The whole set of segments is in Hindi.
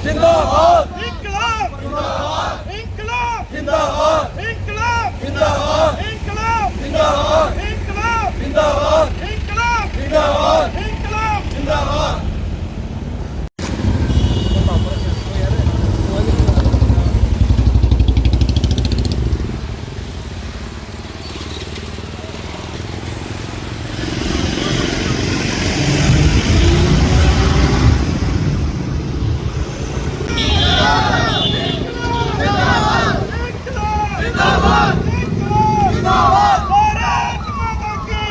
जिंदाबाद इंकलाब जिंदाबाद इंकलाब जिंदाबाद इंकलाब जिंदाबाद इंकलाब जिंदाबाद इंकलाब जिंदाबाद इंकलाब जिंदाबाद इंकलाब जिंदाबाद। भारत माता की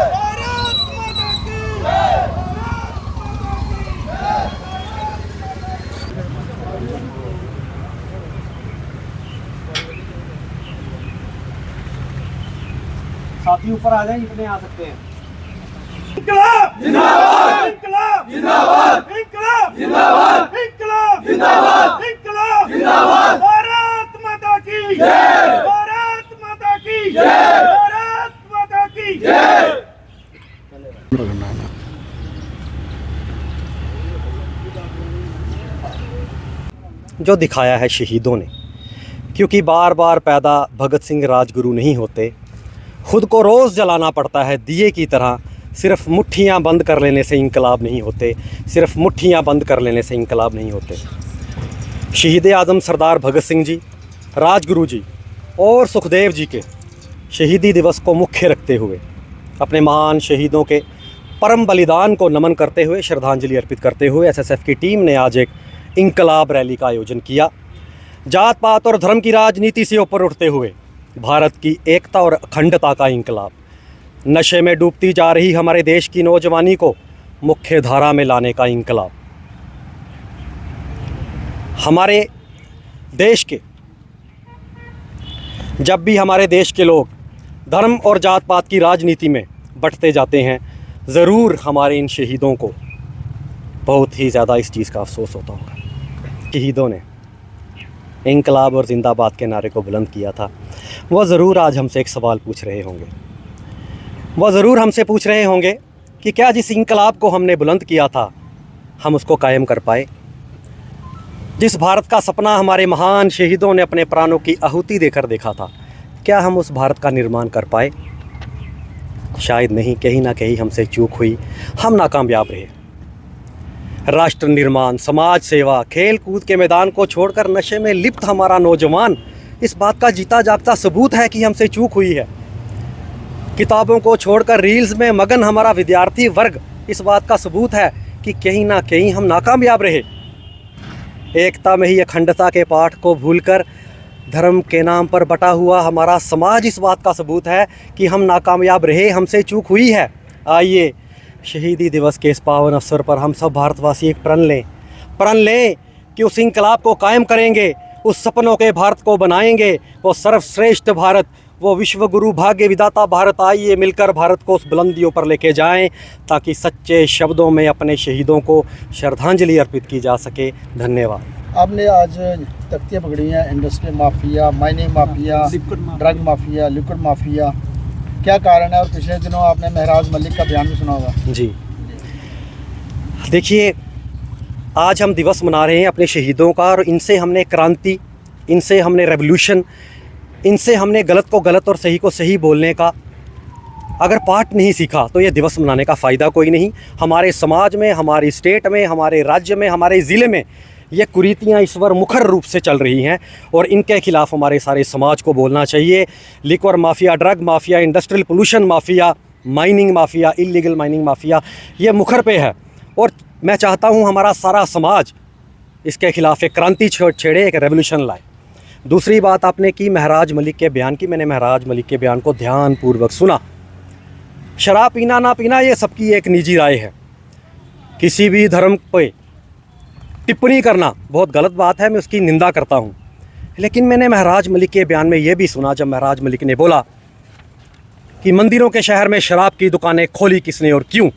भारत माता की साथी ऊपर आ जाए, इतने आ सकते हैं। इंकलाब जिंदाबाद इंकलाब जिंदाबाद इंकलाब जिंदाबाद इंकलाब जिंदाबाद इंकलाब जिंदाबाद। भारत माता की जय। भारत माता की जय। भारत माता की जय। जो दिखाया है शहीदों ने, क्योंकि बार बार पैदा भगत सिंह राजगुरु नहीं होते, खुद को रोज़ जलाना पड़ता है दिए की तरह। सिर्फ मुट्ठियाँ बंद कर लेने से इंकलाब नहीं होते, सिर्फ मुट्ठियाँ बंद कर लेने से इंकलाब नहीं होते। शहीद आज़म सरदार भगत सिंह जी, राजगुरु जी और सुखदेव जी के शहीदी दिवस को मुख्य रखते हुए, अपने महान शहीदों के परम बलिदान को नमन करते हुए, श्रद्धांजलि अर्पित करते हुए एसएसएफ की टीम ने आज एक इंकलाब रैली का आयोजन किया। जात पात और धर्म की राजनीति से ऊपर उठते हुए भारत की एकता और अखंडता का इंकलाब, नशे में डूबती जा रही हमारे देश की नौजवानी को मुख्य धारा में लाने का इंकलाब, हमारे देश के जब भी हमारे देश के लोग धर्म और जात पात की राजनीति में बंटते जाते हैं, ज़रूर हमारे इन शहीदों को बहुत ही ज़्यादा इस चीज़ का अफसोस होता होगा। शहीदों ने इंकलाब और ज़िंदाबाद के नारे को बुलंद किया था। वह ज़रूर आज हमसे एक सवाल पूछ रहे होंगे, वह ज़रूर हमसे पूछ रहे होंगे कि क्या जिस इंकलाब को हमने बुलंद किया था हम उसको कायम कर पाए। जिस भारत का सपना हमारे महान शहीदों ने अपने प्राणों की आहुति देकर देखा था, क्या हम उस भारत का निर्माण कर पाए? शायद नहीं, कहीं ना कहीं हमसे चूक हुई, हम नाकामयाब रहे। राष्ट्र निर्माण, समाज सेवा, खेल कूद के मैदान को छोड़कर नशे में लिप्त हमारा नौजवान इस बात का जीता जागता सबूत है कि हमसे चूक हुई है। किताबों को छोड़कर रील्स में मगन हमारा विद्यार्थी वर्ग इस बात का सबूत है कि कहीं ना कहीं हम नाकामयाब रहे। एकता में ही अखंडता के पाठ को भूलकर धर्म के नाम पर बटा हुआ हमारा समाज इस बात का सबूत है कि हम नाकामयाब रहे, हमसे चूक हुई है। आइए शहीदी दिवस के इस पावन अवसर पर हम सब भारतवासी एक प्रण लें कि उस इंकलाब को कायम करेंगे, उस सपनों के भारत को बनाएंगे, वो सर्वश्रेष्ठ भारत, वो विश्वगुरु भाग्य विदाता भारत। आइए मिलकर भारत को उस बुलंदियों पर लेके जाएं ताकि सच्चे शब्दों में अपने शहीदों को श्रद्धांजलि अर्पित की जा सके। धन्यवाद। आपने आज तख्तियाँ पकड़ी हैं, industry mafia, mining mafia, drug mafia, liquid mafia, क्या कारण है? और पिछले दिनों आपने महराज मलिक का बयान भी सुना होगा। जी देखिए, आज हम दिवस मना रहे हैं अपने शहीदों का, और इनसे हमने क्रांति, इनसे हमने रेवोल्यूशन, इनसे हमने गलत को गलत और सही को सही बोलने का अगर पाठ नहीं सीखा तो ये दिवस मनाने का फ़ायदा कोई नहीं। हमारे समाज में, हमारी स्टेट में, हमारे राज्य में, हमारे ज़िले में ये कुरीतियाँ इस बार मुखर रूप से चल रही हैं और इनके खिलाफ़ हमारे सारे समाज को बोलना चाहिए। Liquor mafia, drug mafia, industrial pollution mafia, mining mafia, illegal mining mafia, ये मुखर पे है और मैं चाहता हूँ हमारा सारा समाज इसके खिलाफ़ एक क्रांति छेड़े, एक रेवोल्यूशन लाए। दूसरी बात आपने की महराज मलिक के बयान की, मैंने महराज मलिक के बयान को ध्यानपूर्वक सुना। शराब पीना ना पीना ये सबकी एक निजी राय है, किसी भी धर्म पे टिप्पणी करना बहुत गलत बात है, मैं उसकी निंदा करता हूँ। लेकिन मैंने महराज मलिक के बयान में ये भी सुना जब महराज मलिक ने बोला कि मंदिरों के शहर में शराब की दुकानें खोली किसने और क्यों।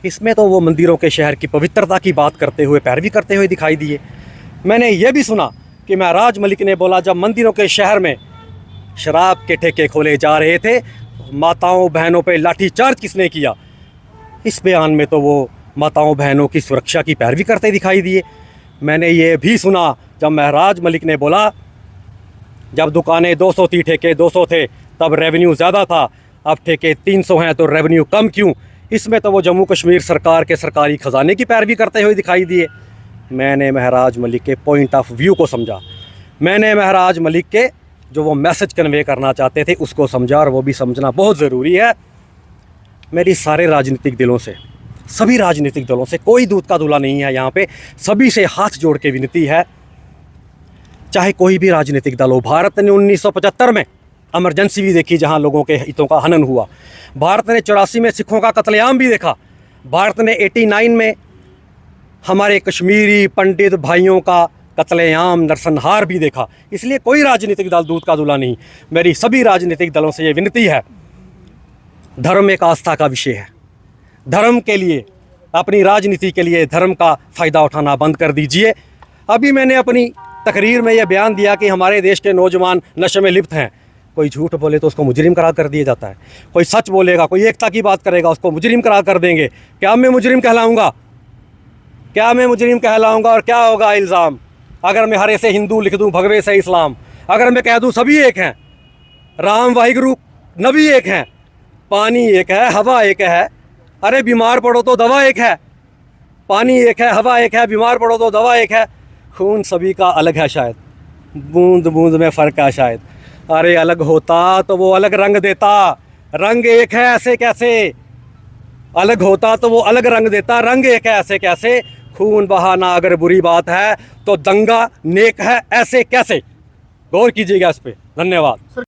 इसमें तो वो मंदिरों के शहर की पवित्रता की बात करते हुए, पैरवी करते हुए दिखाई दिए। मैंने ये भी सुना कि महराज मलिक ने बोला जब मंदिरों के शहर में शराब के ठेके खोले जा रहे थे, माताओं बहनों पे लाठीचार्ज किसने किया। इस बयान में तो वो माताओं बहनों की सुरक्षा की पैरवी करते दिखाई दिए। मैंने ये भी सुना जब महराज मलिक ने बोला जब दुकानें 200 थी, ठेके 200 थे, तब रेवेन्यू ज़्यादा था, अब ठेके 300 हैं तो रेवेन्यू कम क्यों? इसमें तो वो जम्मू कश्मीर सरकार के सरकारी ख़जाने की पैरवी करते हुए दिखाई दिए। मैंने महराज मलिक के पॉइंट ऑफ व्यू को समझा, मैंने महराज मलिक के जो वो मैसेज कन्वे करना चाहते थे उसको समझा, और वो भी समझना बहुत ज़रूरी है। मेरी सारे राजनीतिक दलों से, सभी राजनीतिक दलों से, कोई दूध का दूल्हा नहीं है यहाँ पे, सभी से हाथ जोड़ के विनती है, चाहे कोई भी राजनीतिक दल हो। भारत ने 1975 में इमरजेंसी भी देखी जहाँ लोगों के हितों का हनन हुआ। भारत ने 84 में सिखों का कत्लेआम भी देखा। भारत ने 89 में हमारे कश्मीरी पंडित भाइयों का कत्लेआम नरसंहार भी देखा। इसलिए कोई राजनीतिक दल दूध का दूल्हा नहीं। मेरी सभी राजनीतिक दलों से ये विनती है, धर्म एक आस्था का विषय है। धर्म के लिए, अपनी राजनीति के लिए धर्म का फ़ायदा उठाना बंद कर दीजिए। अभी मैंने अपनी तकरीर में यह बयान दिया कि हमारे देश के नौजवान नशे में लिप्त हैं। कोई झूठ बोले तो उसको मुजरिम करार कर दिया जाता है, कोई सच बोलेगा, कोई एकता की बात करेगा उसको मुजरिम करार कर देंगे। क्या मैं मुजरिम कहलाऊँगा? क्या मैं मुजरिम कहलाऊँगा? और क्या होगा इल्ज़ाम अगर मैं हरे से हिंदू लिख दूँ, भगवे से इस्लाम? अगर मैं कह दूँ सभी एक हैं, राम वाहिगुरु नबी एक हैं, पानी एक है, हवा एक है, अरे बीमार पड़ो तो दवा एक है, पानी एक है, हवा एक है, बीमार पड़ो तो दवा एक है, खून सभी का अलग है शायद, बूंद बूंद में फ़र्क है शायद। अरे अलग होता तो वो अलग रंग देता, रंग एक है ऐसे कैसे? अलग होता तो वो अलग रंग देता, रंग एक है ऐसे कैसे? खून बहाना अगर बुरी बात है तो दंगा नेक है ऐसे कैसे? गौर कीजिएगा इस पे। धन्यवाद।